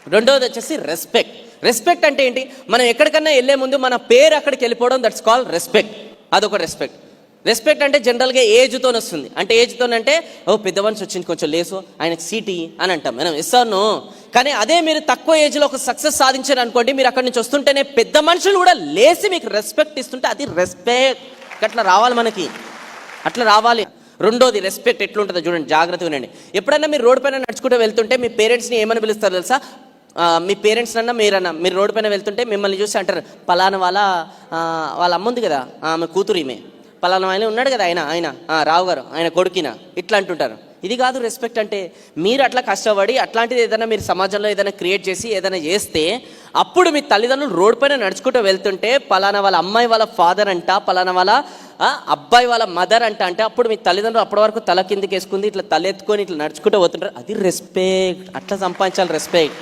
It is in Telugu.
రెండోది వచ్చేసి రెస్పెక్ట్. రెస్పెక్ట్ అంటే ఏంటి? మనం ఎక్కడికన్నా వెళ్ళే ముందు మన పేరు అక్కడికి వెళ్ళిపోవడం, దట్స్ కాల్ రెస్పెక్ట్. అదొక రెస్పెక్ట్. రెస్పెక్ట్ అంటే జనరల్గా ఏజ్తో వస్తుంది. అంటే ఏజ్తో అంటే ఓ పెద్ద మనిషి వచ్చింది, కొంచెం లేసు, ఆయనకు సీటీ అని అంటాం మనం, ఇస్తాను. కానీ అదే మీరు తక్కువ ఏజ్లో ఒక సక్సెస్ సాధించారు అనుకోండి, మీరు అక్కడి నుంచి వస్తుంటేనే పెద్ద మనుషులు కూడా లేసి మీకు రెస్పెక్ట్ ఇస్తుంటే అది రెస్పెక్ట్. అట్లా రావాలి మనకి, అట్లా రావాలి. రెండోది రెస్పెక్ట్ ఎట్లుంటుందో చూడండి, జాగ్రత్తగా ఉండండి. ఎప్పుడైనా మీరు రోడ్డు పైన నడుచుకుంటూ వెళ్తుంటే మీ పేరెంట్స్ని ఏమని పిలుస్తారు తెలుసా? మీ పేరెంట్స్ అన్నా మీరు రోడ్డు పైన వెళ్తుంటే మిమ్మల్ని చూసి అంటారు, పలానా వాళ్ళ అమ్మ ఉంది కదా, ఆమె కూతురు, ఈమె పలానా ఆయన ఉన్నాడు కదా, ఆయన రావు గారు, ఆయన కొడుకిన, ఇట్లా అంటుంటారు. ఇది కాదు రెస్పెక్ట్ అంటే. మీరు అట్లా కష్టపడి అట్లాంటిది ఏదైనా మీరు సమాజంలో ఏదైనా క్రియేట్ చేసి ఏదైనా చేస్తే, అప్పుడు మీ తల్లిదండ్రులు రోడ్డు పైన నడుచుకుంటూ వెళ్తుంటే పలానా వాళ్ళ అమ్మాయి వాళ్ళ ఫాదర్ అంట, పలానా వాళ్ళ అబ్బాయి వాళ్ళ మదర్ అంట, అంటే అప్పుడు మీ తల్లిదండ్రులు అప్పటి వరకు తల కిందకి వేసుకుంది ఇట్లా తలెత్తుకొని ఇట్లా నడుచుకుంటూ పోతుంటారు. అది రెస్పెక్ట్. అట్లా సంపాదించాలి రెస్పెక్ట్.